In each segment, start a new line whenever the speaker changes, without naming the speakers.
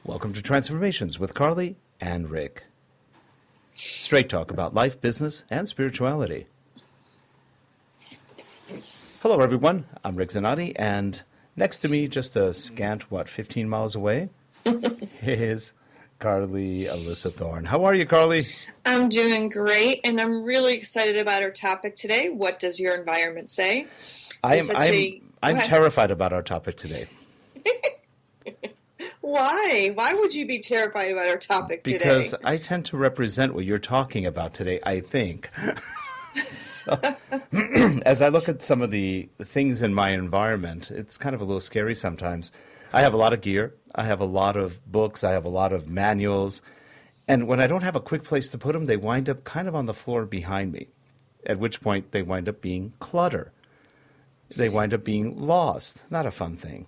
Welcome to Transformations with Carly and Rick. Straight talk about life, business, and spirituality. Hello, everyone. I'm Rick Zanotti, and next to me, just a scant, 15 miles away, is Carly Alyssa Thorne. How are you, Carly?
I'm doing great, and I'm really excited about our topic today. What does your environment say?
I'm terrified about our topic today.
Why? Why would you be terrified about our topic today?
Because I tend to represent what you're talking about today, I think. So, as I look at some of the things in my environment, it's kind of a little scary sometimes. I have a lot of gear. I have a lot of books. I have a lot of manuals. And when I don't have a quick place to put them, they wind up kind of on the floor behind me, at which point they wind up being clutter. They wind up being lost. Not a fun thing.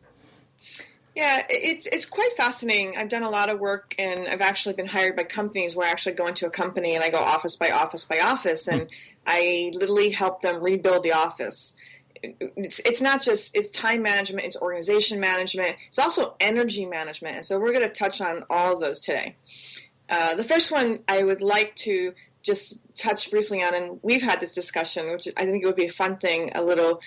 Yeah, it's quite fascinating. I've done a lot of work, and I've actually been hired by companies where I actually go into a company and I go office by office by office, and I literally help them rebuild the office. It's not just, it's time management, it's organization management, it's also energy management. And so we're going to touch on all of those today. The first one I would like to just touch briefly on, and we've had this discussion, which I think it would be a fun thing, a little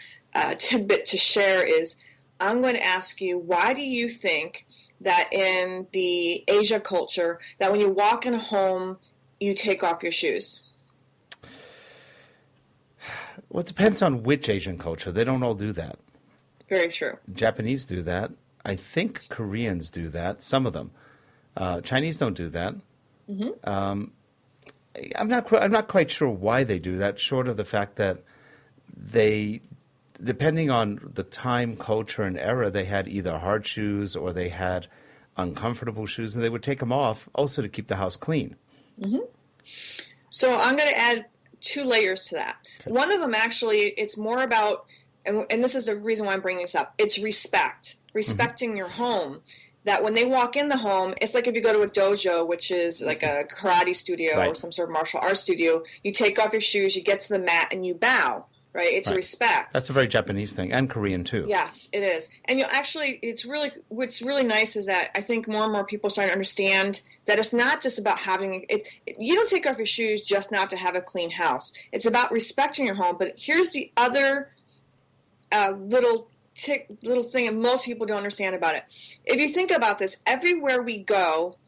tidbit to share is, I'm going to ask you, why do you think that in the Asia culture, that when you walk in a home, you take off your shoes?
Well, it depends on which Asian culture. They don't all do that.
Very true.
Japanese do that. I think Koreans do that, some of them. Chinese don't do that. Mm-hmm. I'm not quite sure why they do that, short of the fact that they, depending on the time, culture, and era, they had either hard shoes or they had uncomfortable shoes, and they would take them off also to keep the house clean. Mm-hmm.
So I'm going to add 2 layers to that. Okay. One of them actually, it's more about, and this is the reason why I'm bringing this up, it's respecting mm-hmm. your home. That when they walk in the home, it's like if you go to a dojo, which is like a karate studio right. or some sort of martial arts studio, you take off your shoes, you get to the mat, and you bow. Right, it's right. Respect.
That's a very Japanese thing, and Korean too.
Yes, it is. And actually, what's really nice is that I think more and more people are starting to understand that it's not just about having you don't take off your shoes just not to have a clean house. It's about respecting your home. But here's the other little thing that most people don't understand about it. If you think about this, everywhere we go,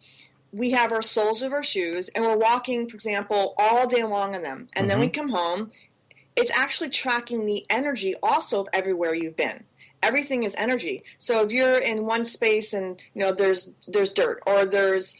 we have our soles of our shoes, and we're walking, for example, all day long in them, and mm-hmm. then we come home. It's actually tracking the energy also of everywhere you've been. Everything is energy. So if you're in one space and there's dirt or there's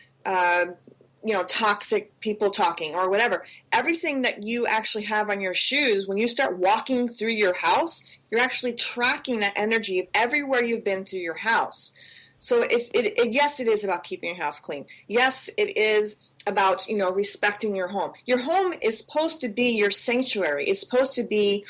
toxic people talking or whatever, everything that you actually have on your shoes, when you start walking through your house, you're actually tracking that energy of everywhere you've been through your house. So yes, it is about keeping your house clean. Yes, it is about respecting your home. Your home is supposed to be your sanctuary. It's supposed to be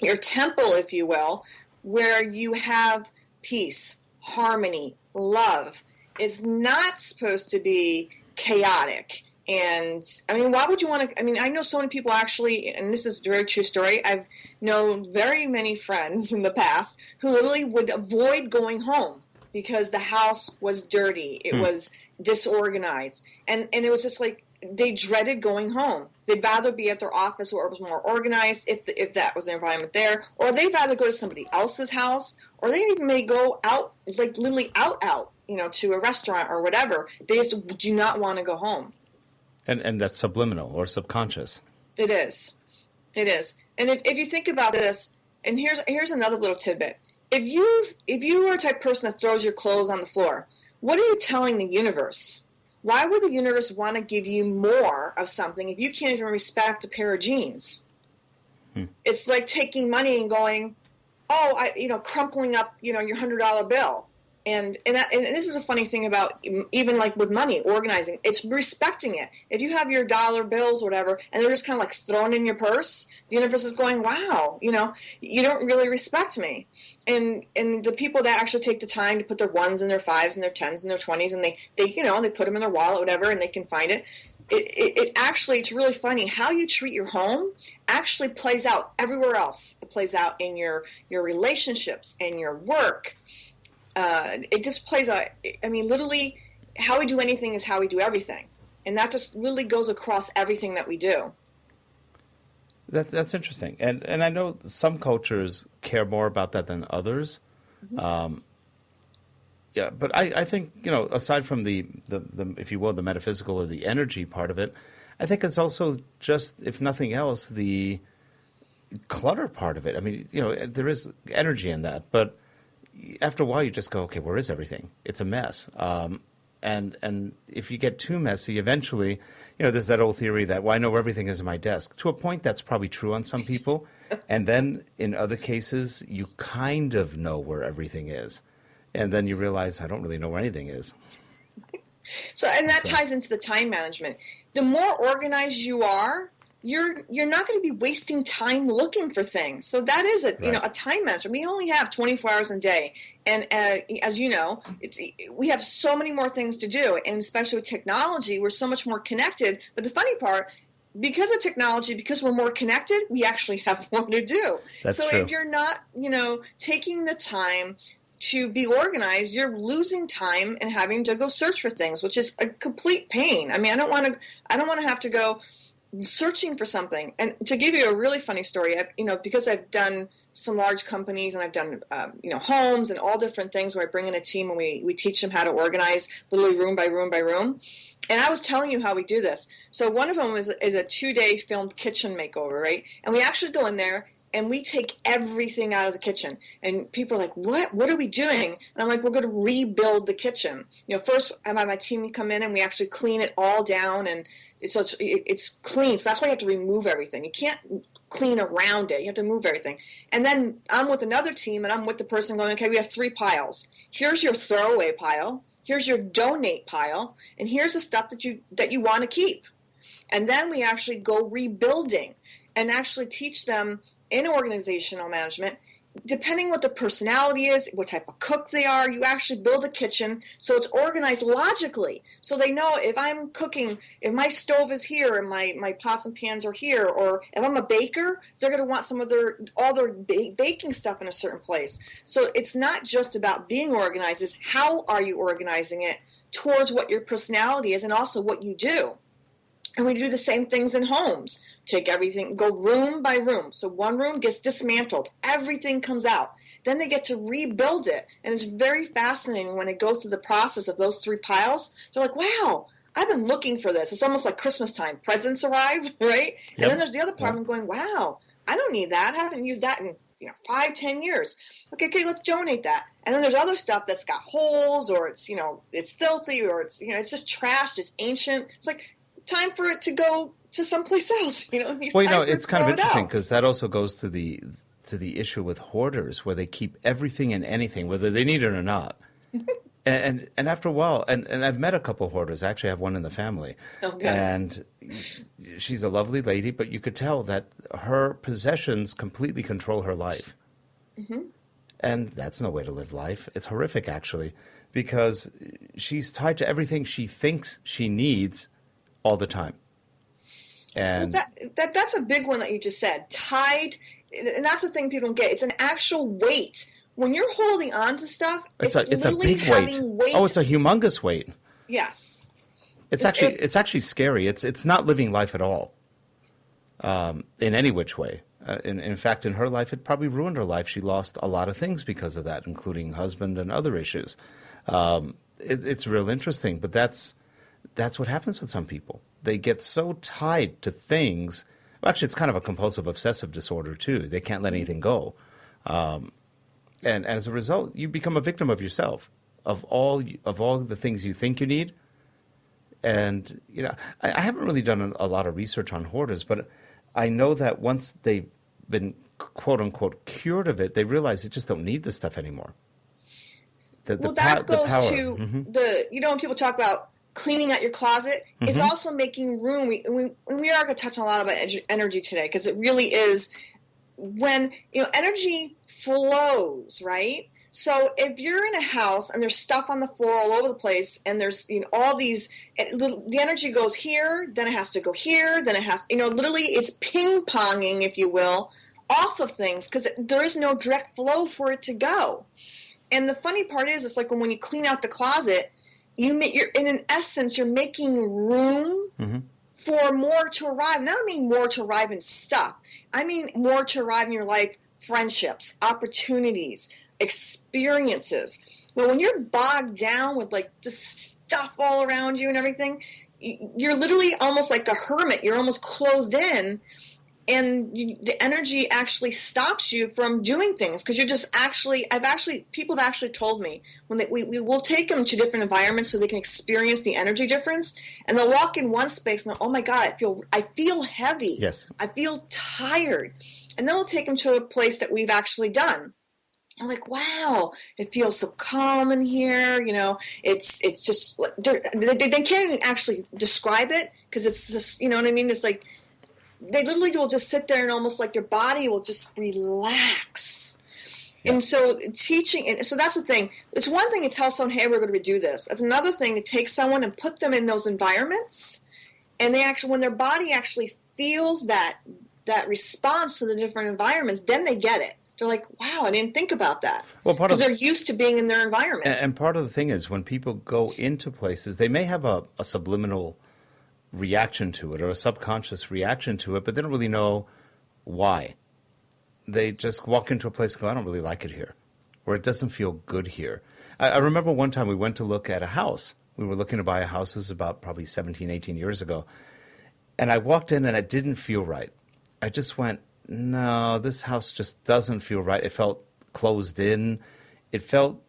your temple, if you will, where you have peace, harmony, love. It's not supposed to be chaotic. And why would you want to? I know so many people actually, and this is a very true story. I've known very many friends in the past who literally would avoid going home because the house was dirty. It was disorganized, and it was just like they dreaded going home. They'd rather be at their office where it was more organized, if that was the environment there, or they'd rather go to somebody else's house, or they even may go out, like literally out, to a restaurant or whatever. They just do not want to go home.
And that's subliminal or subconscious.
It is. And if you think about this, and here's another little tidbit. If you are a type of person that throws your clothes on the floor, what are you telling the universe? Why would the universe want to give you more of something if you can't even respect a pair of jeans? It's like taking money and going, crumpling up, your $100 bill. And this is a funny thing about even like with money, organizing. It's respecting it. If you have your dollar bills or whatever, and they're just kind of like thrown in your purse, the universe is going, wow, you don't really respect me. And the people that actually take the time to put their 1s and their 5s and their 10s and their 20s, and they put them in their wallet, whatever, and they can find it. It actually, it's really funny how you treat your home actually plays out everywhere else. It plays out in your relationships and your work. It just plays out. Literally, how we do anything is how we do everything. And that just literally goes across everything that we do.
That's interesting. And I know some cultures care more about that than others. Yeah, but I think, aside from the if you will, the metaphysical or the energy part of it, I think it's also just, if nothing else, the clutter part of it. I mean, there is energy in that, but after a while you just go, okay, where is everything? It's a mess. And if you get too messy, eventually, there's that old theory that, well, I know where everything is in my desk. To a point, that's probably true on some people. And then in other cases, you kind of know where everything is. And then you realize, I don't really know where anything is.
So, and that ties into the time management. The more organized you are, you're not going to be wasting time looking for things. So that is a time management. We only have 24 hours a day, and as you know, we have so many more things to do, and especially with technology, we're so much more connected. But the funny part, because of technology, because we're more connected, we actually have more to do.
That's
so
true.
If you're not, taking the time to be organized, you're losing time and having to go search for things, which is a complete pain. I mean, I don't want to have to go searching for something. And to give you a really funny story, because I've done some large companies and I've done, homes and all different things where I bring in a team and we teach them how to organize literally room by room by room. And I was telling you how we do this. So one of them is a 2-day filmed kitchen makeover, right? And we actually go in there and we take everything out of the kitchen. And people are like, what are we doing? And I'm like, we're going to rebuild the kitchen. First I have my team come in and we actually clean it all down. And so it's clean. So that's why you have to remove everything. You can't clean around it. You have to move everything. And then I'm with another team and I'm with the person going, okay, we have 3 piles. Here's your throwaway pile. Here's your donate pile. And here's the stuff that you want to keep. And then we actually go rebuilding and actually teach them in organizational management, depending what the personality is, what type of cook they are, you actually build a kitchen so it's organized logically. So they know if I'm cooking, if my stove is here and my pots and pans are here, or if I'm a baker, they're going to want some of all their baking stuff in a certain place. So it's not just about being organized, it's how are you organizing it towards what your personality is and also what you do. And we do the same things in homes. Take everything, go room by room. So one room gets dismantled. Everything comes out. Then they get to rebuild it. And it's very fascinating when it goes through the process of those 3 piles. They're like, wow, I've been looking for this. It's almost like Christmas time. Presents arrive, right? Yep. And then there's the other part. I'm going, wow, I don't need that. I haven't used that in 5-10 years. Okay, let's donate that. And then there's other stuff that's got holes, or it's it's filthy, or it's it's just trashed, it's ancient. It's like time for it to go to someplace else.
It's kind of interesting because that also goes to the issue with hoarders, where they keep everything and anything, whether they need it or not. and after a while, and I've met a couple of hoarders. I actually have one in the family. Okay. And she's a lovely lady, but you could tell that her possessions completely control her life. Mm-hmm. And that's no way to live life. It's horrific, actually, because she's tied to everything she thinks she needs all the time. And
that's a big one that you just said. Tied, and that's the thing people don't get. It's an actual weight. When you're holding on to stuff, it's
a big weight. Oh, it's a humongous weight.
Yes.
It's actually scary. It's not living life at all, in any which way. In fact, in her life, it probably ruined her life. She lost a lot of things because of that, including husband and other issues. It's real interesting, but that's what happens with some people. They get so tied to things. Well, actually, it's kind of a compulsive obsessive disorder too. They can't let anything go, and as a result, you become a victim of yourself, of all the things you think you need. And I haven't really done a lot of research on hoarders, but I know that once they've been quote unquote cured of it, they realize they just don't need this stuff anymore.
That goes to when people talk about cleaning out your closet, it's also making room. We are going to touch on a lot about energy today, because it really is when energy flows, right? So if you're in a house and there's stuff on the floor all over the place, and there's all these, the energy goes here, then it has to go here, then it has literally it's ping ponging, if you will, off of things, because there is no direct flow for it to go. And the funny part is, it's like when you clean out the closet, you're in essence, you're making room for more to arrive. And I don't mean more to arrive in stuff. I mean more to arrive in your life, friendships, opportunities, experiences. But when you're bogged down with like just stuff all around you and everything, you're literally almost like a hermit. You're almost closed in, and the energy actually stops you from doing things because you're just people have actually told me when we will take them to different environments so they can experience the energy difference, and they'll walk in one space and oh my God, I feel heavy.
Yes. I
feel tired. And then we'll take them to a place that we've actually done. I'm like, wow, it feels so calm in here. It's just, they can't even actually describe it because it's just, you know what I mean? It's like, they literally will just sit there and almost like their body will just relax. Yeah. And so so that's the thing. It's one thing to tell someone, hey, we're going to do this. It's another thing to take someone and put them in those environments. And when their body actually feels that response to the different environments, then they get it. They're like, wow, I didn't think about that. Well, because they're used to being in their environment.
And part of the thing is when people go into places, they may have a subliminal reaction to it or a subconscious reaction to it, but they don't really know why. They just walk into a place and go, I don't really like it here, or it doesn't feel good here. I remember one time we went to look at a house. We were looking to buy a house. This is about probably 17, 18 years ago. And I walked in and it didn't feel right. I just went, no, this house just doesn't feel right. It felt closed in. It felt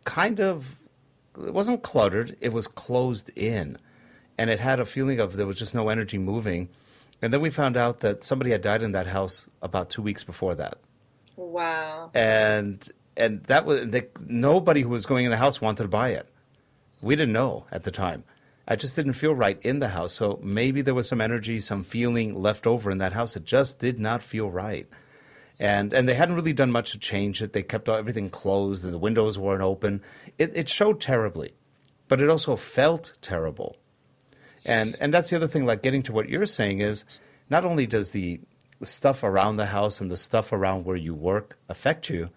it wasn't cluttered. It was closed in. And it had a feeling of there was just no energy moving. And then we found out that somebody had died in that house about 2 weeks before that.
Wow.
And that was nobody who was going in the house wanted to buy it. We didn't know at the time. I just didn't feel right in the house. So maybe there was some energy, some feeling left over in that house. It just did not feel right. And they hadn't really done much to change it. They kept everything closed and the windows weren't open. It showed terribly, but it also felt terrible. And that's the other thing, like getting to what you're saying is not only does the stuff around the house and the stuff around where you work affect you,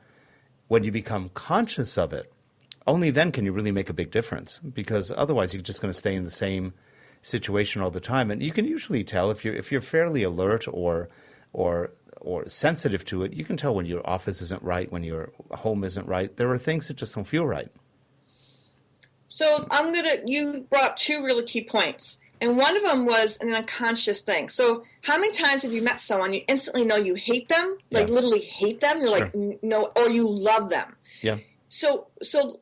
when you become conscious of it, only then can you really make a big difference, because otherwise you're just going to stay in the same situation all the time. And you can usually tell if you're fairly alert or sensitive to it, you can tell when your office isn't right, when your home isn't right. There are things that just don't feel right.
So you brought up two really key points. And one of them was an unconscious thing. So how many times have you met someone, you instantly know you hate them, like literally hate them? You're like, no, or you love them. Yeah. So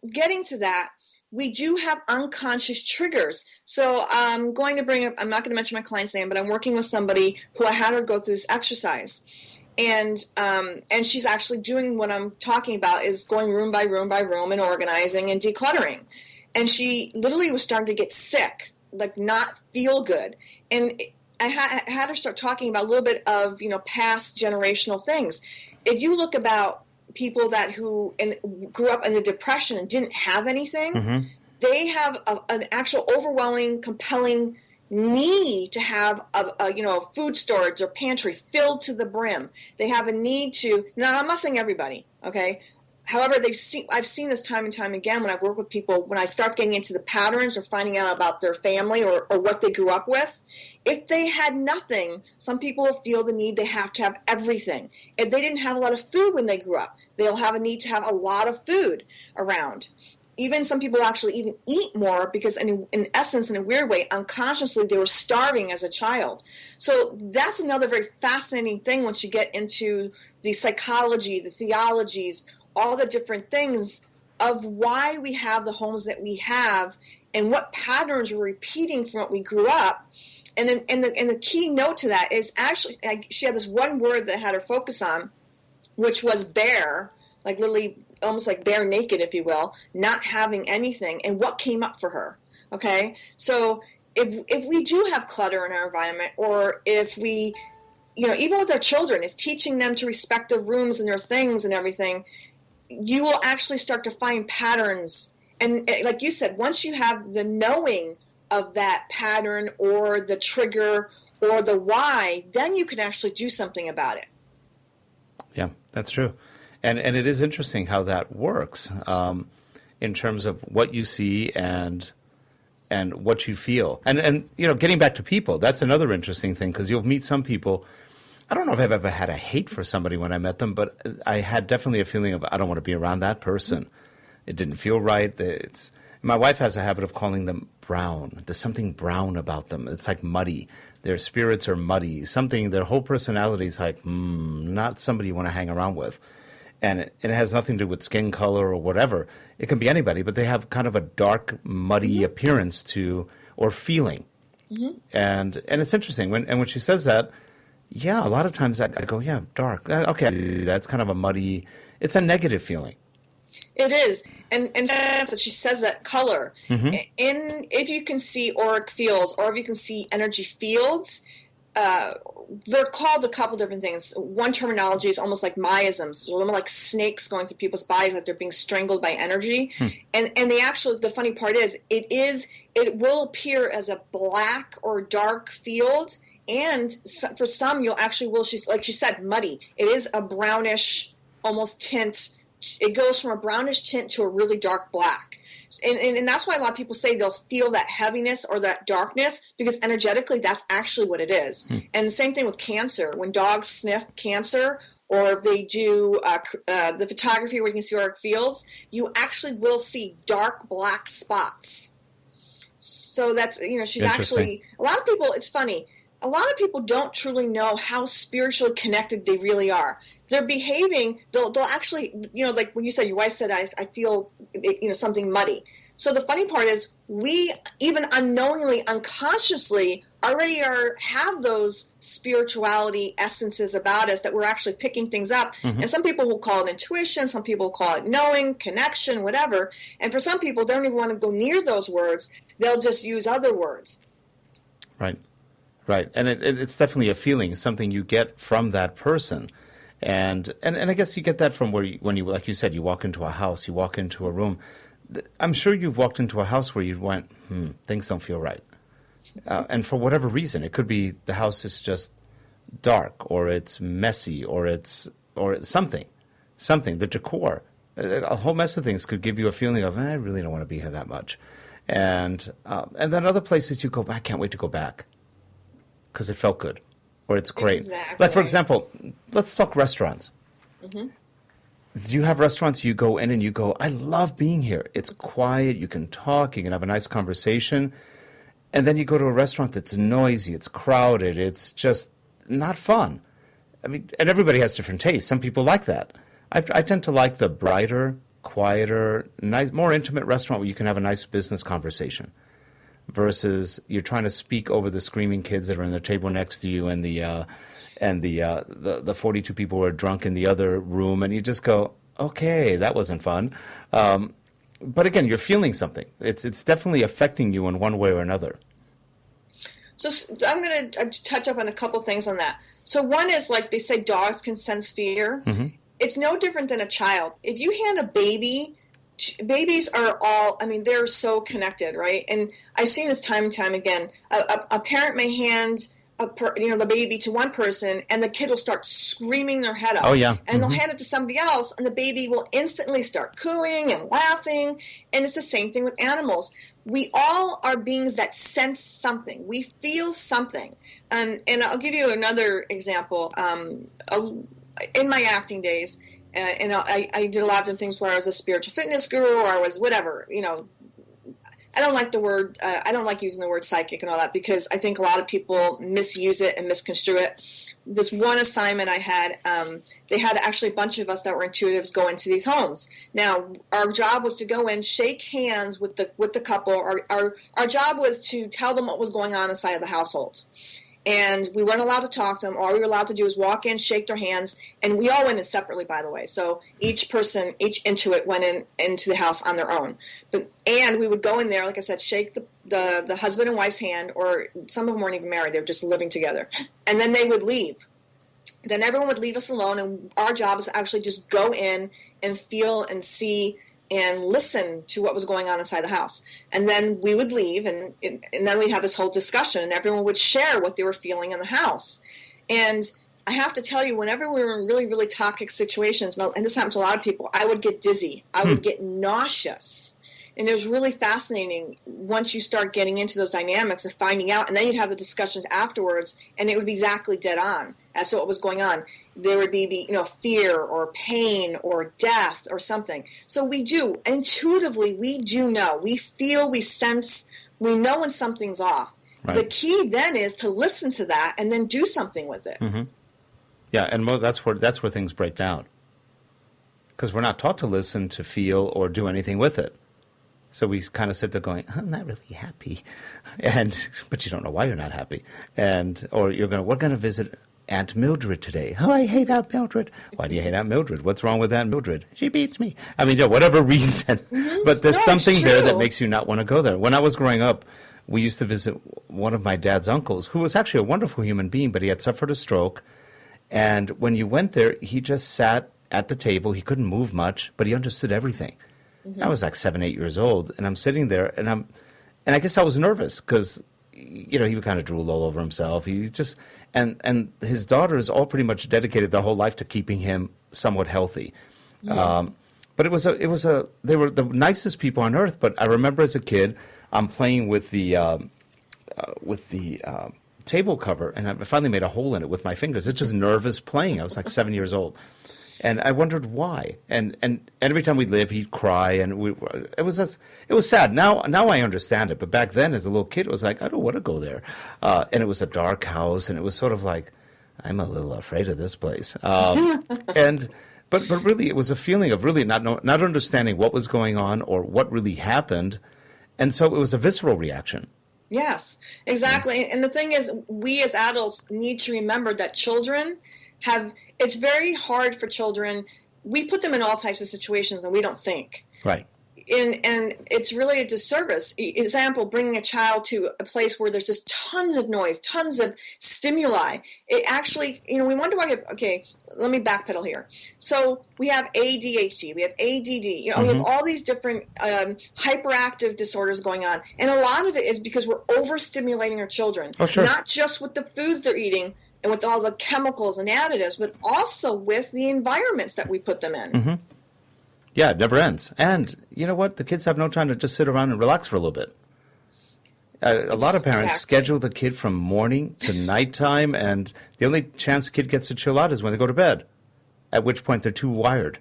getting to that, we do have unconscious triggers. So I'm not going to mention my client's name, but I'm working with somebody who I had her go through this exercise. And she's actually doing what I'm talking about, is going room by room by room and organizing and decluttering. And she literally was starting to get sick, like not feel good. And I had her start talking about a little bit of, past generational things. If you look about people who grew up in the Depression and didn't have anything, they have an actual overwhelming, compelling need to have a food storage or pantry filled to the brim. They have a need to. Now, I'm not saying everybody, okay. However, I've seen this time and time again when I've worked with people, when I start getting into the patterns or finding out about their family or what they grew up with. If they had nothing, some people will feel the need they have to have everything. If they didn't have a lot of food when they grew up, they'll have a need to have a lot of food around. Even some people actually even eat more because in essence, in a weird way, unconsciously, they were starving as a child. So that's another very fascinating thing once you get into the psychology, the theologies, all the different things of why we have the homes that we have and what patterns we're repeating from what we grew up. And the key note to that is actually, she had this one word that I had her focus on, which was bare, like literally almost like bare naked, if you will, not having anything, and what came up for her. Okay? So if we do have clutter in our environment, or if we, even with our children, is teaching them to respect their rooms and their things and everything, you will actually start to find patterns. And like you said, once you have the knowing of that pattern or the trigger or the why, then you can actually do something about it. Yeah,
that's true. And it is interesting how that works. in terms of what you see and what you feel. And getting back to people, that's another interesting thing, because you'll meet some people. I don't know if I've ever had a hate for somebody when I met them, but I had definitely a feeling of, I don't want to be around that person. It didn't feel right. My wife has a habit of calling them brown. There's something brown about them. It's like muddy. Their spirits are muddy. Their whole personality is like, not somebody you want to hang around with. And it has nothing to do with skin color or whatever. It can be anybody, but they have kind of a dark, muddy appearance or feeling. And it's interesting. When she says that, yeah, a lot of times I go, yeah, dark. Okay, that's kind of a muddy, it's a negative feeling.
It is. And that she says that color. If you can see auric fields, or if you can see energy fields, they're called a couple different things. One terminology is almost like miasms, almost like snakes going through people's bodies, like they're being strangled by energy. And the funny part is, it will appear as a black or dark field. And for some, like she said, muddy. It is a brownish, almost tint. It goes from a brownish tint to a really dark black. And that's why a lot of people say they'll feel that heaviness or that darkness, because energetically, that's actually what it is. And the same thing with cancer. When dogs sniff cancer, or if they do the photography where you can see auric fields, you actually will see dark black spots. So that's, she's actually, a lot of people, it's funny, a lot of people don't truly know how spiritually connected they really are. They're behaving, they'll actually, like when you said, your wife said, I feel, something muddy. So the funny part is, we, even unknowingly, unconsciously, already have those spirituality essences about us that we're actually picking things up. And some people will call it intuition, some people will call it knowing, connection, whatever. And for some people, they don't even want to go near those words. They'll just use other words.
Right. And it's definitely a feeling, something you get from that person. And I guess you get that from when you, like you said, you walk into a house, you walk into a room. I'm sure you've walked into a house where you went, things don't feel right. And for whatever reason, it could be the house is just dark, or it's messy, or it's something, the decor. A whole mess of things could give you a feeling of, I really don't want to be here that much. And then other places you go, I can't wait to go back, because it felt good, or it's great.
Exactly.
Like, for example, let's talk restaurants. Do you have restaurants you go in and you go, I love being here. It's quiet, you can talk, you can have a nice conversation. And then you go to a restaurant that's noisy, it's crowded, it's just not fun. I mean, and everybody has different tastes. Some people like that. I tend to like the brighter, quieter, nice, more intimate restaurant where you can have a nice business conversation, versus you're trying to speak over the screaming kids that are in the table next to you, and the 42 people who are drunk in the other room, and you just go, okay, that wasn't fun. But again, you're feeling something. It's definitely affecting you in one way or another.
So I'm going to touch up on a couple things on that. So one is, like they say, dogs can sense fear. It's no different than a child. If you hand a baby, babies are all, they're so connected, right? And I've seen this time and time again. A parent may hand the baby to one person, and the kid will start screaming their head off.
Oh, yeah.
And they'll hand it to somebody else, and the baby will instantly start cooing and laughing. And it's the same thing with animals. We all are beings that sense something. We feel something. And I'll give you another example. In my acting days, and I did a lot of things where I was a spiritual fitness guru, or I was whatever, I don't like I don't like using the word psychic and all that, because I think a lot of people misuse it and misconstrue it. This one assignment I had, they had actually a bunch of us that were intuitives go into these homes. Now, our job was to go in, shake hands with the couple. Our job was to tell them what was going on inside of the household. And we weren't allowed to talk to them. All we were allowed to do was walk in, shake their hands, and we all went in separately, by the way. So each intuit went into the house on their own. And we would go in there, like I said, shake the husband and wife's hand, or some of them weren't even married; they were just living together. And then they would leave. Then everyone would leave us alone, and our job was to actually just go in and feel and see and listen to what was going on inside the house. And then we would leave, and then we'd have this whole discussion, and everyone would share what they were feeling in the house. And I have to tell you, whenever we were in really, really toxic situations, and this happens to a lot of people, I would get dizzy. I would get nauseous. And it was really fascinating once you start getting into those dynamics of finding out, and then you'd have the discussions afterwards, and it would be exactly dead on as to what was going on. There would be fear or pain or death or something. So we do, intuitively, we do know. We feel, we sense, we know when something's off. Right. The key then is to listen to that and then do something with it.
Mm-hmm. Yeah, and that's where things break down. Because we're not taught to listen, to feel, or do anything with it. So we kind of sit there going, I'm not really happy. But you don't know why you're not happy. Or we're going to visit Aunt Mildred today. Oh, I hate Aunt Mildred. Why do you hate Aunt Mildred? What's wrong with Aunt Mildred? She beats me. I mean, whatever reason. Mm-hmm. But there's something there that makes you not want to go there. When I was growing up, we used to visit one of my dad's uncles, who was actually a wonderful human being, but he had suffered a stroke. And when you went there, he just sat at the table. He couldn't move much, but he understood everything. Mm-hmm. I was like 7, 8 years old, and I'm sitting there, and I guess I was nervous because, he would kind of drool all over himself. He just, and his daughters all pretty much dedicated their whole life to keeping him somewhat healthy. Yeah. But they were the nicest people on earth. But I remember as a kid, I'm playing with the table cover, and I finally made a hole in it with my fingers. It's just nervous playing. I was like 7 years old. And I wondered why. And every time we'd leave, he'd cry, and it was sad. Now I understand it, but back then, as a little kid, it was like I don't want to go there. And it was a dark house, and it was sort of like I'm a little afraid of this place. But really, it was a feeling of really not understanding what was going on or what really happened, and so it was a visceral reaction.
Yes, exactly. And the thing is, we as adults need to remember that children it's very hard for children. We put them in all types of situations and we don't think. Right. And it's really a disservice. Example, bringing a child to a place where there's just tons of noise, tons of stimuli. It actually, we wonder why let me backpedal here. So we have ADHD, we have ADD, we have all these different hyperactive disorders going on. And a lot of it is because we're overstimulating our children. Oh, sure. Not just with the foods they're eating, and with all the chemicals and additives, but also with the environments that we put them in. Mm-hmm.
Yeah, it never ends. And you know what? The kids have no time to just sit around and relax for a little bit. A lot of parents schedule the kid from morning to nighttime, and the only chance the kid gets to chill out is when they go to bed, at which point they're too wired.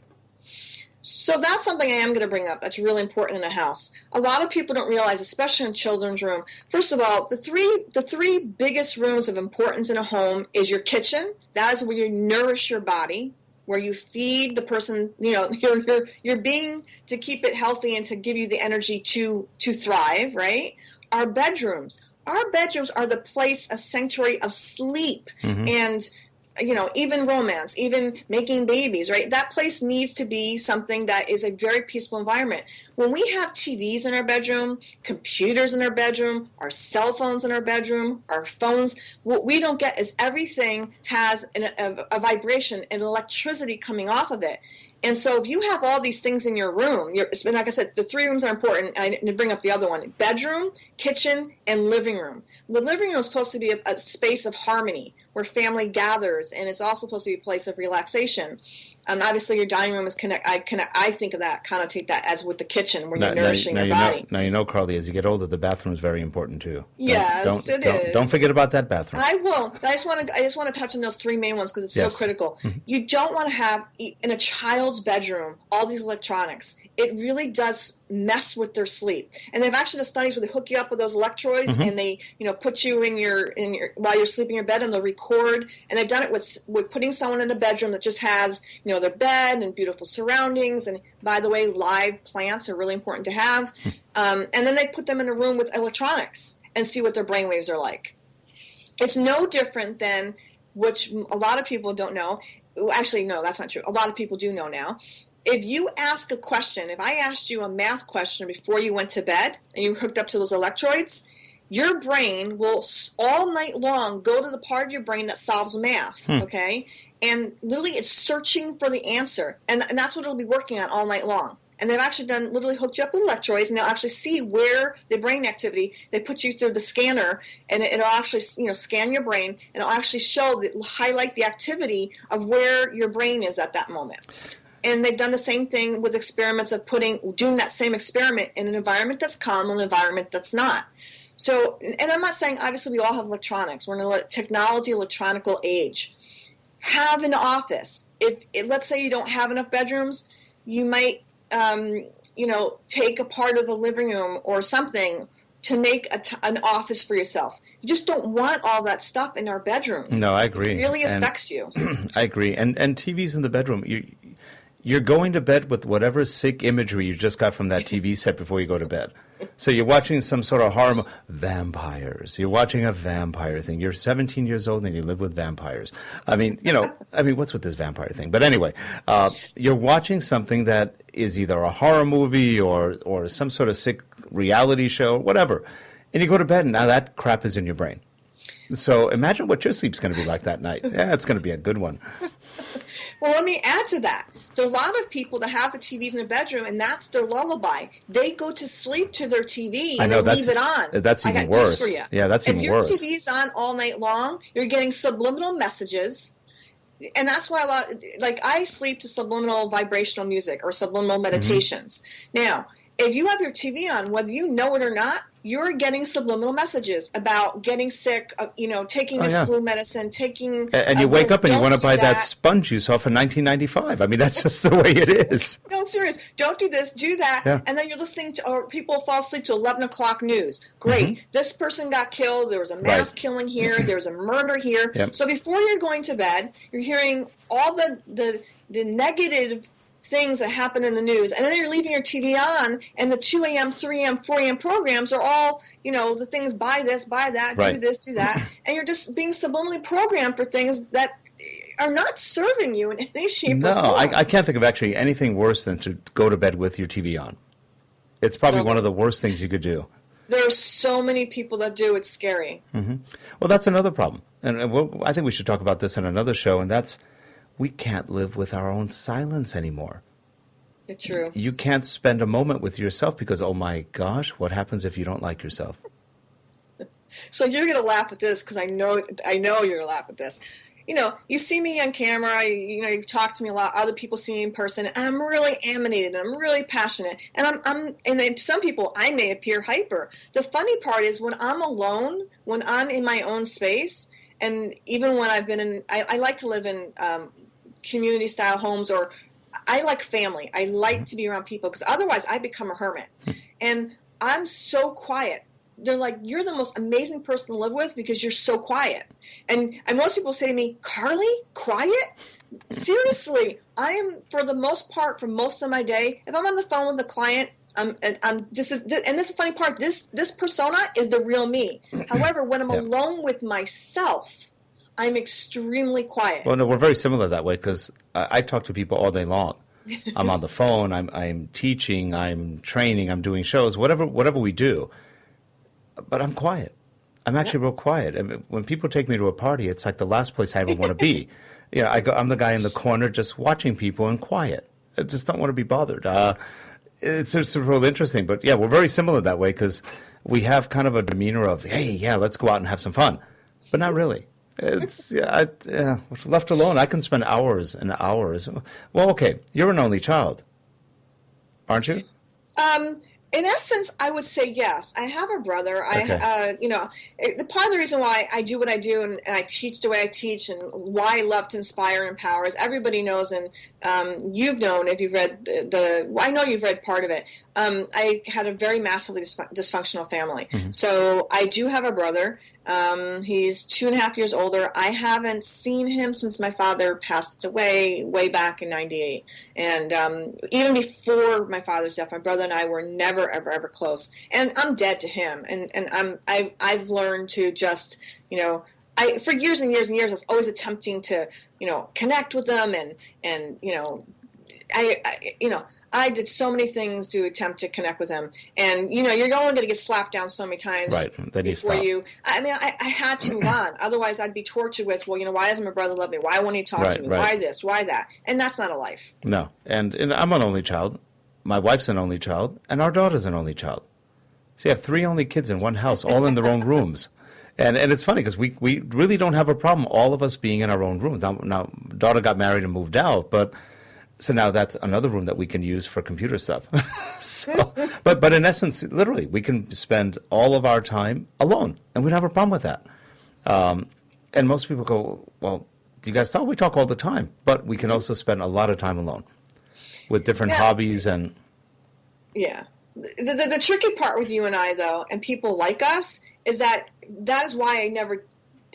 So that's something I am going to bring up that's really important in a house. A lot of people don't realize, especially in children's room. First of all, the three biggest rooms of importance in a home is your kitchen. That is where you nourish your body, where you feed the person, your being to keep it healthy and to give you the energy to thrive, right? Our bedrooms are the place of sanctuary of sleep and even romance, even making babies, right? That place needs to be something that is a very peaceful environment. When we have TVs in our bedroom, computers in our bedroom, our cell phones in our bedroom, our phones, what we don't get is everything has a vibration and electricity coming off of it. And so if you have all these things in your room, like I said, the 3 rooms are important. I need to bring up the other one: bedroom, kitchen, and living room. The living room is supposed to be a space of harmony where family gathers, and it's also supposed to be a place of relaxation. Obviously, your dining room is I think of that, connotate that as with the kitchen, where you're nourishing your body.
Now, Carly, as you get older, the bathroom is very important too.
Yes, it is.
Don't forget about that bathroom.
I won't. I just want to touch on those 3 main ones because it's so critical. Mm-hmm. You don't want to have in a child's bedroom all these electronics. It really does mess with their sleep. And they've actually done studies where they hook you up with those electrodes and they put you in your while you're sleeping in your bed, and they'll record. And they've done it with putting someone in a bedroom that just has their bed and beautiful surroundings. And by the way, live plants are really important to have. And then they put them in a room with electronics and see what their brainwaves are like. It's no different than, which a lot of people don't know. Actually, no, that's not true. A lot of people do know now. If you ask a question, if I asked you a math question before you went to bed and you hooked up to those electrodes, your brain will all night long go to the part of your brain that solves math, okay? And literally it's searching for the answer. And that's what it'll be working on all night long. And they've actually literally hooked you up with electrodes, and they'll actually see where the brain activity. They put you through the scanner, and it'll actually, scan your brain, and it'll actually highlight the activity of where your brain is at that moment. And they've done the same thing with experiments of doing that same experiment in an environment that's calm and an environment that's not. So, and I'm not saying, obviously, we all have electronics. We're in a electronical age. Have an office. If let's say you don't have enough bedrooms, you might take a part of the living room or something to make an office for yourself. You just don't want all that stuff in our bedrooms.
No, I agree.
It really affects you.
I agree. And TVs in the bedroom, you're going to bed with whatever sick imagery you just got from that TV set before you go to bed. So you're watching some sort of horror vampires. You're watching a vampire thing. You're 17 years old and you live with vampires. I mean, what's with this vampire thing? But anyway, you're watching something that is either a horror movie or some sort of sick reality show, whatever. And you go to bed and now that crap is in your brain. So imagine what your sleep's going to be like that night. Yeah, it's going to be a good one.
Well, let me add to that. There are a lot of people that have the TVs in their bedroom, and that's their lullaby. They go to sleep to their TV and they leave it on.
That's even worse.
For you.
Yeah, that's even worse.
If your TV is on all night long, you're getting subliminal messages. And that's why I sleep to subliminal vibrational music or subliminal meditations. Mm-hmm. Now, if you have your TV on, whether you know it or not, you're getting subliminal messages about getting sick, taking this flu medicine, taking...
And you wake up and you want to buy that sponge you saw for $19.95. I mean, that's just the way it is.
No, I'm serious. Don't do this, do that. Yeah. And then you're listening to, or people fall asleep to 11 o'clock news. Great. Mm-hmm. This person got killed. There was a mass killing here. There was a murder here. Yep. So before you're going to bed, you're hearing all the negative things that happen in the news, and then you're leaving your TV on, and the 2 a.m., 3 a.m., 4 a.m. programs are all, the things, buy this, buy that, do this, do that, and you're just being subliminally programmed for things that are not serving you in any shape or form.
No, I can't think of actually anything worse than to go to bed with your TV on. It's probably one of the worst things you could do.
There are so many people that do. It's scary.
Mm-hmm. Well, that's another problem, and I think we should talk about this in another show, and that's we can't live with our own silence anymore.
It's true.
You can't spend a moment with yourself because, oh my gosh, what happens if you don't like yourself?
So you're going to laugh at this because I know you're going to laugh at this. You see me on camera, you've talked to me a lot, other people see me in person, and I'm really animated, and I'm really passionate. And and then some people, I may appear hyper. The funny part is when I'm alone, when I'm in my own space, and even when I've been I like to live in community-style homes, or I like family. I like to be around people because otherwise I become a hermit. And I'm so quiet. They're like, you're the most amazing person to live with because you're so quiet. And most people say to me, Carly, quiet? Seriously, I am, for the most part, for most of my day, if I'm on the phone with a client, and that's the funny part, this persona is the real me. However, when I'm alone with myself, I'm extremely quiet.
Well, no, we're very similar that way because I talk to people all day long. I'm on the phone. I'm teaching. I'm training. I'm doing shows. Whatever we do, but I'm quiet. I'm actually real quiet. I mean, when people take me to a party, it's like the last place I ever want to be. I'm the guy in the corner just watching people and quiet. I just don't want to be bothered. It's real interesting, but yeah, we're very similar that way because we have kind of a demeanor of, hey, yeah, let's go out and have some fun, but not really. It's left alone, I can spend hours and hours. Well, okay, you're an only child, aren't you?
In essence, I would say yes. I have a brother. Okay. The part of the reason why I do what I do and I teach the way I teach and why I love to inspire and empower is everybody knows, and you've known if you've read I know you've read part of it. I had a very massively dysfunctional family. Mm-hmm. So I do have a brother. He's 2.5 years older. I haven't seen him since my father passed away way back in '98. And even before my father's death, my brother and I were never, ever, ever close. And I'm dead to him. And I've learned to just, for years and years and years, I was always attempting to, connect with them and I did so many things to attempt to connect with him, and you're only going to get slapped down so many times before you. I mean, I had to move on. Otherwise, I'd be tortured with, why doesn't my brother love me? Why won't he talk to me? Why this? Why that? And that's not a life.
No, and I'm an only child, my wife's an only child, and our daughter's an only child. So you have 3 only kids in one house, all in their own rooms. And it's funny because we really don't have a problem, all of us being in our own rooms. Now, daughter got married and moved out, so now that's another room that we can use for computer stuff. But in essence, literally, we can spend all of our time alone, and we don't have a problem with that. And most people go, well, do you guys talk? We talk all the time, but we can also spend a lot of time alone with different hobbies and...
Yeah. The tricky part with you and I, though, and people like us, is that is why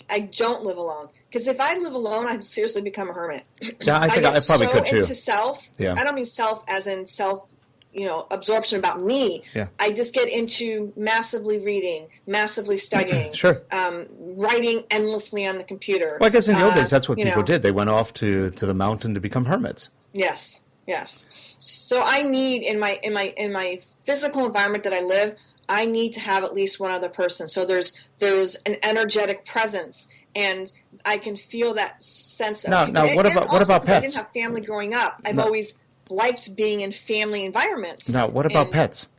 I don't live alone. Because if I live alone, I'd seriously become a hermit.
Yeah, I think I probably could too.
Into self.
Yeah.
I don't mean self as in self, absorption about me.
Yeah.
I just get into massively reading, massively studying,
Sure.
Writing endlessly on the computer.
Well, I guess in your days, that's what people did. They went off to the mountain to become hermits.
Yes. So I need in my physical environment that I live, I need to have at least one other person. So there's an energetic presence, and I can feel that sense of.
Now, what about pets?
I didn't have family growing up. I've always liked being in family environments.
Now, what about pets?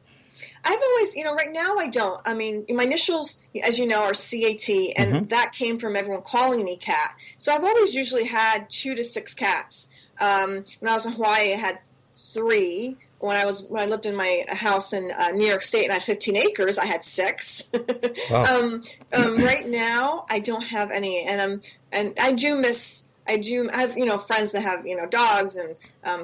I've always, right now I don't. I mean, my initials, as you know, are CAT, and that came from everyone calling me Cat. So I've always usually had 2 to 6 cats. When I was in Hawaii, I had 3. When I lived in my house in New York State and I had 15 acres, I had 6.
Wow.
Right now, I don't have any, and I do miss. I have friends that have dogs and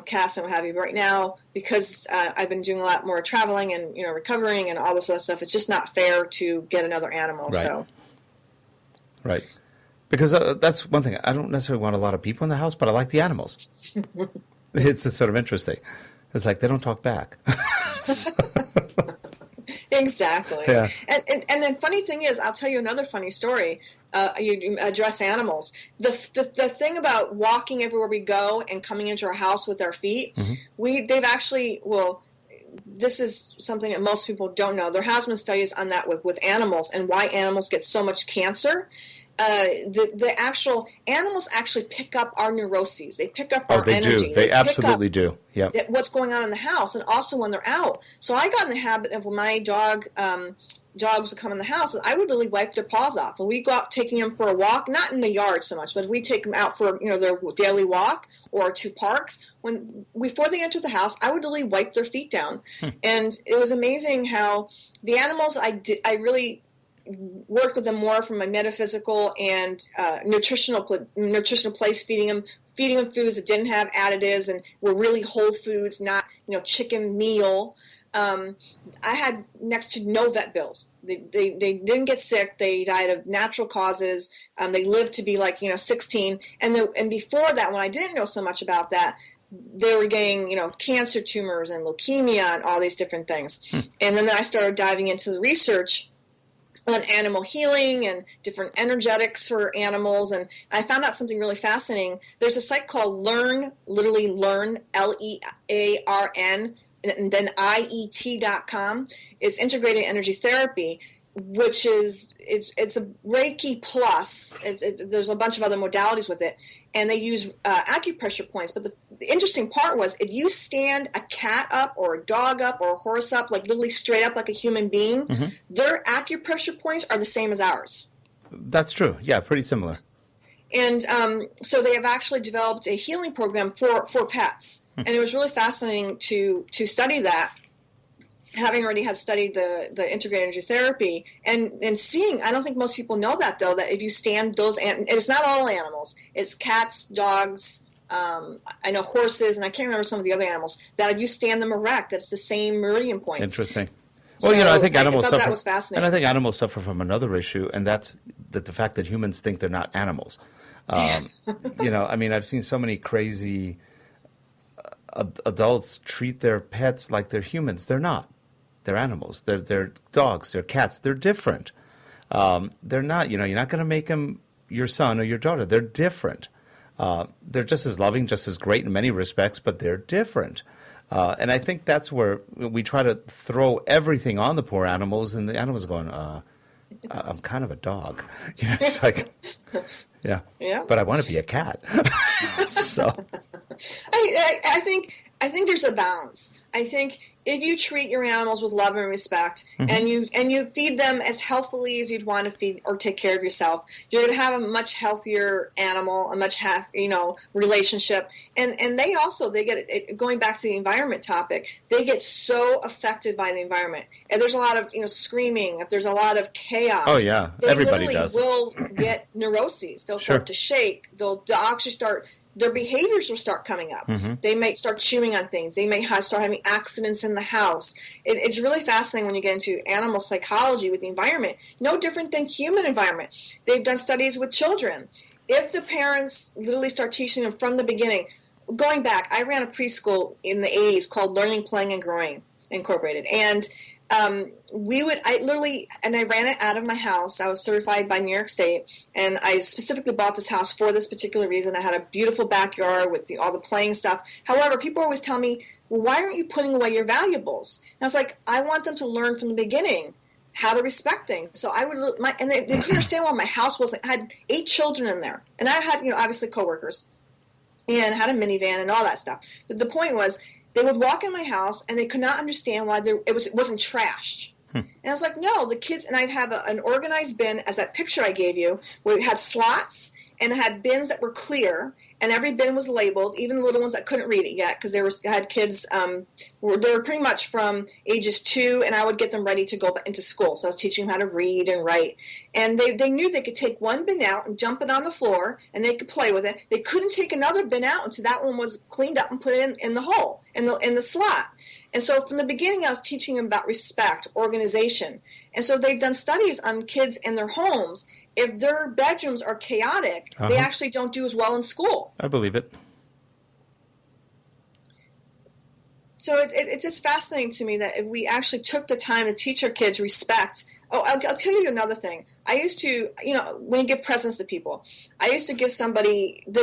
cats and what have you. But right now, because I've been doing a lot more traveling and recovering and all this other stuff, it's just not fair to get another animal.
Right.
So.
Right. Because that's one thing. I don't necessarily want a lot of people in the house, but I like the animals. It's just sort of interesting. It's like they don't talk back.
Exactly.
Yeah.
And the funny thing is, I'll tell you another funny story. You address animals. The thing about walking everywhere we go and coming into our house with our feet, they've actually, this is something that most people don't know. There has been studies on that with animals and why animals get so much cancer. The actual animals actually pick up our neuroses. They pick up our energy.
They absolutely do. Yeah.
What's going on in the house, and also when they're out. So I got in the habit of when my dogs would come in the house, I would really wipe their paws off. And we go out taking them for a walk, not in the yard so much, but we take them out for their daily walk or to parks. Before they enter the house, I would really wipe their feet down, and it was amazing how the animals I really worked with them more from a metaphysical and nutritional place, feeding them foods that didn't have additives and were really whole foods, not chicken meal. I had next to no vet bills. They didn't get sick. They died of natural causes. They lived to be 16. And before that, when I didn't know so much about that, they were getting cancer tumors and leukemia and all these different things. And then I started diving into the research on animal healing and different energetics for animals, and I found out something really fascinating. There's a site called Learn, literally Learn, Learn, and then IET.com. It's integrated energy therapy, which it's a Reiki plus. There's a bunch of other modalities with it, and they use acupressure points. But the interesting part was if you stand a cat up or a dog up or a horse up, like literally straight up like a human being, their acupressure points are the same as ours.
That's true. Yeah, pretty similar.
And so they have actually developed a healing program for pets, and it was really fascinating to study that. Having already had studied the integrated energy therapy and seeing, I don't think most people know that though, that if you stand those, and it's not all animals, it's cats, dogs, I know horses, and I can't remember some of the other animals, that if you stand them erect, that's the same meridian points.
Interesting. Well, I think animals suffer.
That was fascinating.
And I think animals suffer from another issue, and that's the fact that humans think they're not animals. I've seen so many crazy adults treat their pets like they're humans. They're not. They're animals. They're dogs. They're cats. They're different. They're not. You're not going to make them your son or your daughter. They're different. They're just as loving, just as great in many respects, but they're different. And I think that's where we try to throw everything on the poor animals, and the animals are going, I'm kind of a dog. It's like, yeah.
Yeah.
But I want to be a cat. So.
I think there's a balance. I think if you treat your animals with love and respect, and you feed them as healthily as you'd want to feed or take care of yourself, you're going to have a much healthier animal, a much relationship. And they get it, going back to the environment topic. They get so affected by the environment. And there's a lot of screaming. If there's a lot of chaos,
oh yeah, everybody does.
They will get neuroses. They'll start to shake. They'll actually start. Their behaviors will start coming up. They might start chewing on things. They may start having accidents in the house. It's really fascinating when you get into animal psychology with the environment. No different than human environment. They've done studies with children. If the parents literally start teaching them from the beginning, going back, I ran a preschool in the 80s called Learning, Playing, and Growing Incorporated. And I ran it out of my house. I was certified by New York State, and I specifically bought this house for this particular reason. I had a beautiful backyard with all the playing stuff. However, people always tell me, well, why aren't you putting away your valuables? And I was like, I want them to learn from the beginning how to respect things. So and they couldn't understand why my house wasn't. I had 8 children in there, and I had, obviously coworkers, and I had a minivan and all that stuff. But the point was, they would walk in my house, and they could not understand why it wasn't trashed. And I was like, no, the kids, and I'd have an organized bin, as that picture I gave you, where it had slots, and it had bins that were clear, and every bin was labeled, even the little ones that couldn't read it yet, because had kids, they were pretty much from ages 2, and I would get them ready to go into school. So I was teaching them how to read and write. And they knew they could take one bin out and jump it on the floor, and they could play with it. They couldn't take another bin out until that one was cleaned up and put in the hole, in the slot. And so from the beginning, I was teaching them about respect, organization. And so they've done studies on kids in their homes. If their bedrooms are chaotic, they actually don't do as well in school.
I believe it.
So it's just fascinating to me that if we actually took the time to teach our kids respect. Oh, I'll tell you another thing. I used to, when you give presents to people, I used to give somebody, they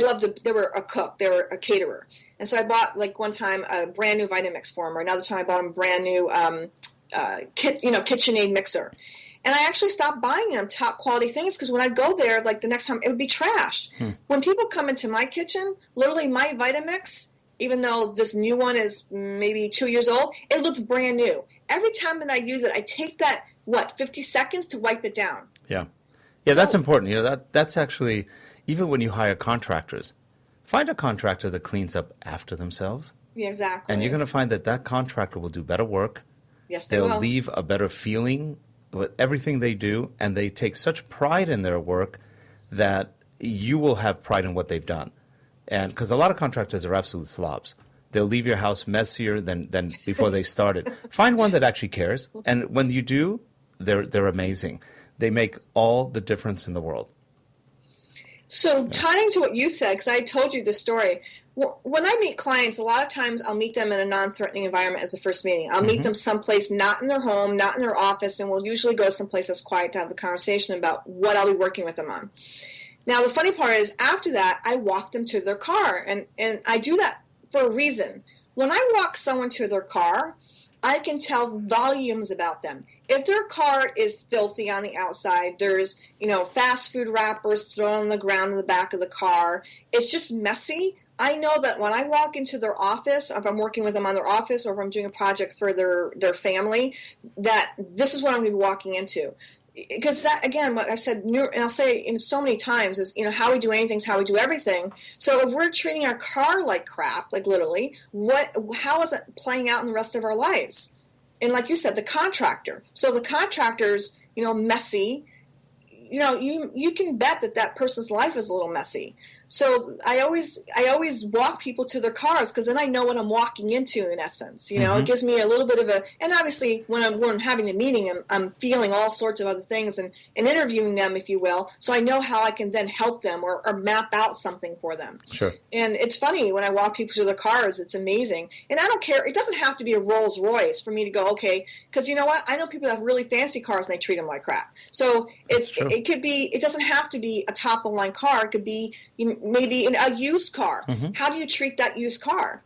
were a cook, they were a caterer. And so I bought, one time, a brand new Vitamix for them, or another time I bought them a brand new KitchenAid mixer. And I actually stopped buying them top quality things because when I'd go there, the next time, it would be trash. When people come into my kitchen, literally my Vitamix, even though this new one is maybe 2 years old, it looks brand new. Every time that I use it, I take that, 50 seconds to wipe it down.
Yeah. Yeah, that's important. That's actually, even when you hire contractors, find a contractor that cleans up after themselves.
Yeah, exactly.
And you're going to find that contractor will do better work.
Yes, they will.
They'll leave a better feeling with everything they do, and they take such pride in their work that you will have pride in what they've done. And because a lot of contractors are absolute slobs. They'll leave your house messier than before they started. Find one that actually cares, and when you do, they're amazing. They make all the difference in the world.
So tying to what you said, because I told you this story, when I meet clients, a lot of times I'll meet them in a non-threatening environment as the first meeting. I'll meet them someplace not in their home, not in their office, and we'll usually go someplace that's quiet to have the conversation about what I'll be working with them on. Now, the funny part is, after that, I walk them to their car, and I do that for a reason. When I walk someone to their car, I can tell volumes about them. If their car is filthy on the outside, there's, fast food wrappers thrown on the ground in the back of the car, it's just messy, I know that when I walk into their office, if I'm working with them on their office or if I'm doing a project for their family, that this is what I'm going to be walking into. Because that, again, what I've said, and I'll say in so many times, is, how we do anything is how we do everything. So if we're treating our car like crap, literally, how is it playing out in the rest of our lives? And like you said, the contractor. So the contractor's, messy, you can bet that person's life is a little messy. So I always walk people to their cars because then I know what I'm walking into, in essence. It gives me a little bit of and obviously when I'm having the meeting, I'm feeling all sorts of other things and interviewing them, if you will, so I know how I can then help them or map out something for them.
Sure.
And it's funny, when I walk people to their cars, it's amazing. And I don't care, it doesn't have to be a Rolls Royce for me to go, okay, because you know what? I know people that have really fancy cars and they treat them like crap. So it could be, it doesn't have to be a top-of-the-line car. It could be maybe a used car. How do you treat that used car?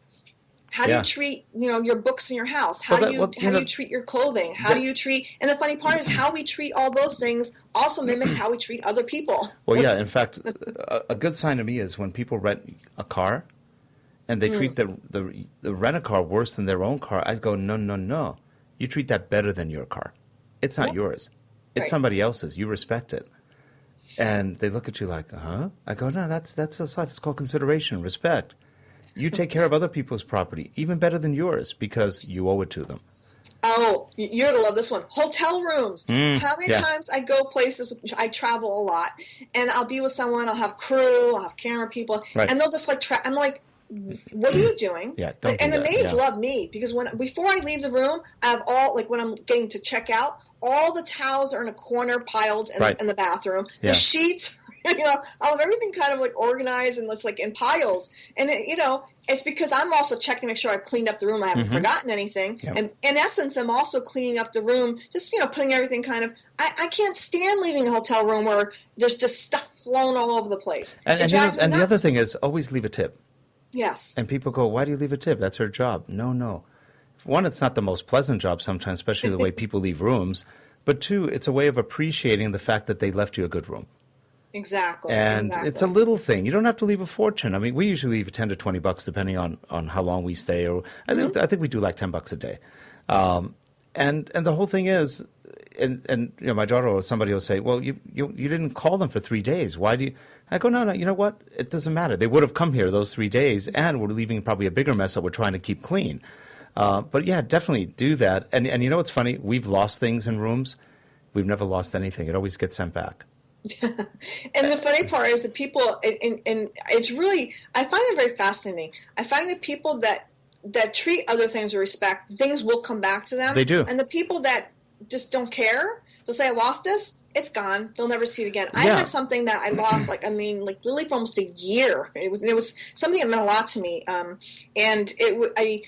How do
Yeah.
you treat, your books in your house? How do you treat your clothing? How do you treat, and the funny part is how we treat all those things also mimics how we treat other people.
Well, yeah. In fact, a good sign to me is when people rent a car and they treat the rent-a-car worse than their own car. I go, no, no, no. You treat that better than your car. It's not yours. It's
Right.
somebody else's. You respect it. And they look at you like, huh? I go, no, that's what's life. It's called consideration, respect. You take care of other people's property, even better than yours, because you owe it to them.
Oh, you're going to love this one. Hotel rooms. How many times I go places, I travel a lot, and I'll be with someone, I'll have crew, I'll have camera people,
Right.
and they'll just like, I'm like, what are you doing?
Yeah, don't
and
do
the
that.
maids
Yeah.
love me because before I leave the room, I have all, like when I'm getting to check out, all the towels are in a corner piled in the bathroom.
Yeah.
The sheets, I'll have everything kind of like organized and it's like in piles. And it's because I'm also checking to make sure I've cleaned up the room. I haven't forgotten anything.
Yep.
And in essence, I'm also cleaning up the room, just, putting everything kind of, I can't stand leaving a hotel room where there's just stuff flown all over the place.
And the other thing is always leave a tip.
Yes.
And people go, why do you leave a tip? That's her job. No. One, it's not the most pleasant job sometimes, especially the way people leave rooms. But two, it's a way of appreciating the fact that they left you a good room.
Exactly.
And it's a little thing. You don't have to leave a fortune. I mean, we usually leave $10 to $20 depending on how long we stay. Or I think we do like $10 a day. And the whole thing is, and my daughter or somebody will say, well, you didn't call them for 3 days. Why do you? I go, no, you know what? It doesn't matter. They would have come here those 3 days, and we're leaving probably a bigger mess that we're trying to keep clean. But yeah, definitely do that. And you know what's funny? We've lost things in rooms. We've never lost anything. It always gets sent back.
And the funny part is that people, and it's really, I find it very fascinating. I find that people that treat other things with respect, things will come back to them.
They do.
And the people that just don't care, they'll say, I lost this, it's gone. They'll never see it again. I
Yeah.
had something that I lost, literally for almost a year. It was something that meant a lot to me. And I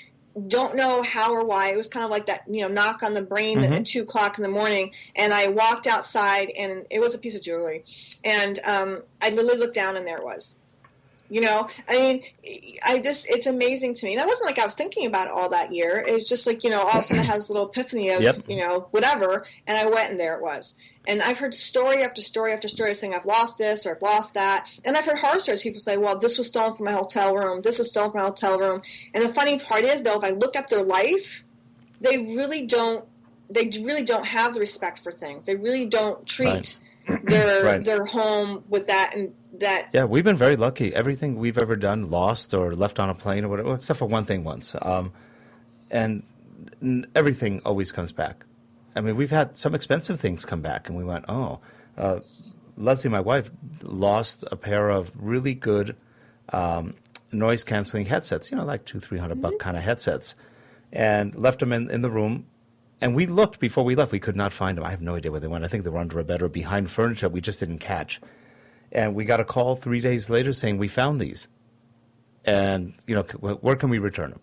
don't know how or why. It was kind of like that, knock on the brain at 2 o'clock in the morning. And I walked outside, and it was a piece of jewelry. And I literally looked down, and there it was. It's amazing to me. And it wasn't like I was thinking about it all that year. It was just like, all of a sudden I had this little epiphany of, whatever. And I went, and there it was. And I've heard story after story after story saying I've lost this or I've lost that. And I've heard horror stories. People say, well, this was stolen from my hotel room. This was stolen from my hotel room. And the funny part is, though, if I look at their life, they really don't have the respect for things. They really don't treat their home with that and that.
Yeah, we've been very lucky. Everything we've ever done, lost or left on a plane or whatever, except for one thing once. And everything always comes back. I mean, we've had some expensive things come back, and we went, Leslie, my wife, lost a pair of really good noise-canceling headsets, like $200-$300 kind of headsets, and left them in the room. And we looked before we left. We could not find them. I have no idea where they went. I think they were under a bed or behind furniture we just didn't catch. And we got a call 3 days later saying, we found these. And, where can we return them?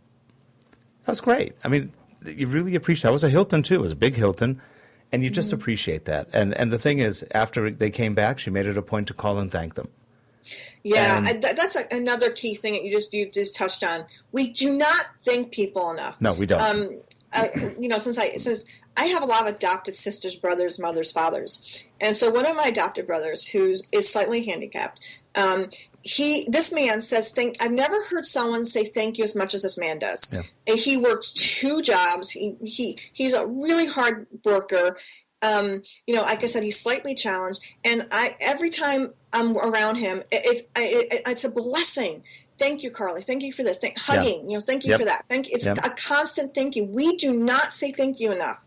That was great. I mean, you really appreciate that. It was a Hilton, too. It was a big Hilton. And you just appreciate that. And the thing is, after they came back, she made it a point to call and thank them.
Yeah, that's another key thing that you just touched on. We do not thank people enough.
No, we don't.
Since I have a lot of adopted sisters, brothers, mothers, fathers, and so one of my adopted brothers, is slightly handicapped, this man says, I've never heard someone say thank you as much as this man does. Yeah. He works 2 jobs. He's a really hard worker. Like I said, he's slightly challenged, and every time I'm around him, it's a blessing. Thank you, Carly. Thank you for this. Hugging. Thank you for that. Thank you. It's a constant thank you. We do not say thank you enough.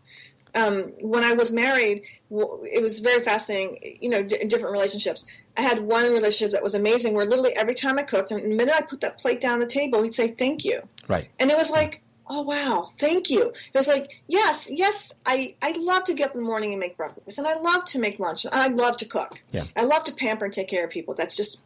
When I was married, it was very fascinating, in different relationships. I had one relationship that was amazing where literally every time I cooked, and the minute I put that plate down on the table, he'd say, thank you.
Right.
And it was like, oh, wow, thank you. It was like, yes, I love to get up in the morning and make breakfast, and I love to make lunch, and I love to cook. Yeah. I love to pamper and take care of people. It's just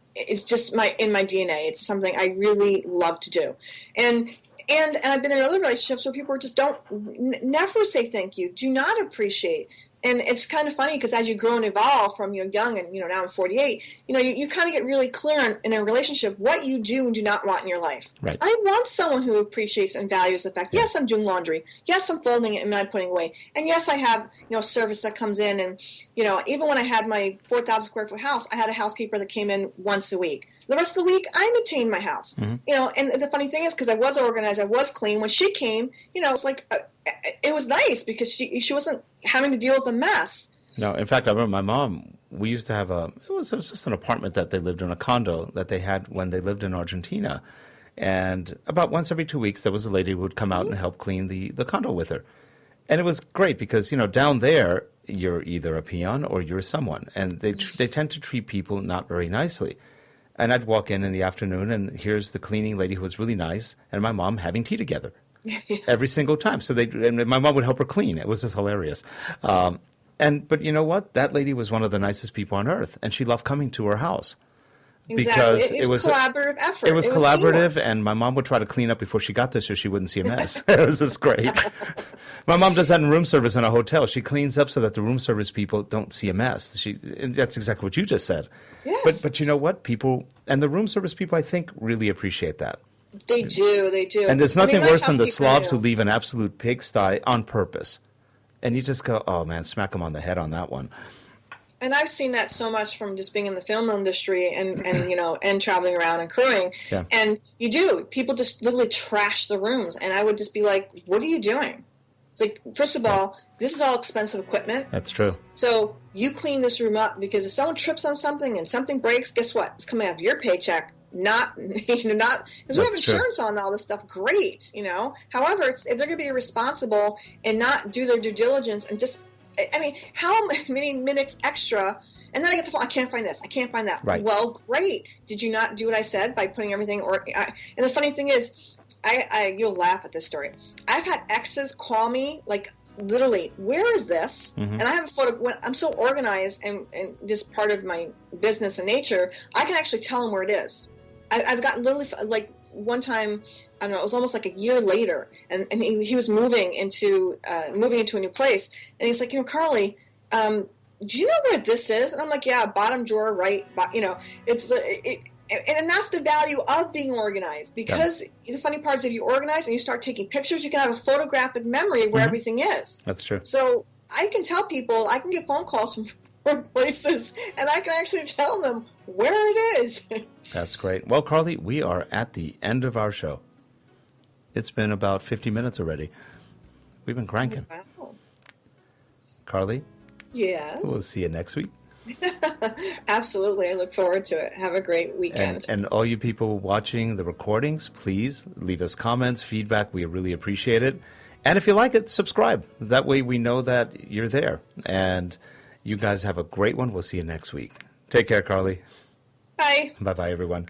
in my DNA. It's something I really love to do. And I've been in other relationships where people just never say thank you, do not appreciate. And it's kind of funny because as you grow and evolve from you're young and, now I'm 48, you kind of get really clear in a relationship what you do and do not want in your life.
Right.
I want someone who appreciates and values the fact, yes, I'm doing laundry. Yes, I'm folding it and not putting it away. And yes, I have, service that comes in. And, even when I had my 4,000 square foot house, I had a housekeeper that came in once a week. The rest of the week, I maintained my house. And the funny thing is, because I was organized, I was clean. When she came, it's like it was nice because she wasn't having to deal with a mess.
No, in fact, I remember my mom. We used to have it was just an apartment that they lived in, a condo that they had when they lived in Argentina, and about once every 2 weeks, there was a lady who would come out and help clean the condo with her, and it was great because down there you're either a peon or you're someone, and they tend to treat people not very nicely. And I'd walk in the afternoon, and here's the cleaning lady who was really nice, and my mom having tea together every single time. So and my mom would help her clean. It was just hilarious. But you know what? That lady was one of the nicest people on earth, and she loved coming to her house.
Exactly.
Because
it was collaborative effort.
It was collaborative,
teamwork.
And my mom would try to clean up before she got there so she wouldn't see a mess. It was just great. My mom does that in room service in a hotel. She cleans up so that the room service people don't see a mess. And that's exactly what you just said.
Yes.
But you know what? People, and the room service people, I think, really appreciate that.
They do.
And there's nothing worse than the slobs who
knew.
leave an absolute pigsty on purpose. And you just go, oh, man, smack them on the head on that one.
And I've seen that so much from just being in the film industry and traveling around and crewing.
Yeah.
And you do. People just literally trash the rooms. And I would just be like, what are you doing? It's like, first of all, this is all expensive equipment.
That's true.
So you clean this room up because if someone trips on something and something breaks, guess what? It's coming out of your paycheck. Not because we have insurance on all this stuff. Great, However, if they're going to be irresponsible and not do their due diligence and just, how many minutes extra? And then I get the phone. I can't find this. I can't find that.
Right.
Well, great. Did you not do what I said by putting everything? And the funny thing is, you'll laugh at this story. I've had exes call me like, literally, where is this? Mm-hmm. And I have a photo. When I'm so organized and just part of my business and nature, I can actually tell them where it is. I've gotten literally like one time, I don't know, it was almost like a year later, and he was moving into a new place, and he's like, Carly, do you know where this is? And I'm like, yeah, bottom drawer, right, it's and that's the value of being organized, because the funny part is if you organize and you start taking pictures, you can have a photographic memory of where everything is.
That's true.
So I can tell people, I can get phone calls from places, and I can actually tell them where it is.
That's great. Well, Carly, we are at the end of our show. It's been about 50 minutes already. We've been cranking.
Wow.
Carly?
Yes.
We'll see you next week.
Absolutely. I look forward to it. Have a great weekend.
And all you people watching the recordings, please leave us comments, feedback. We really appreciate it. And if you like it, subscribe. That way we know that you're there. And you guys have a great one. We'll see you next week. Take care, Carly.
Bye.
Bye-bye, everyone.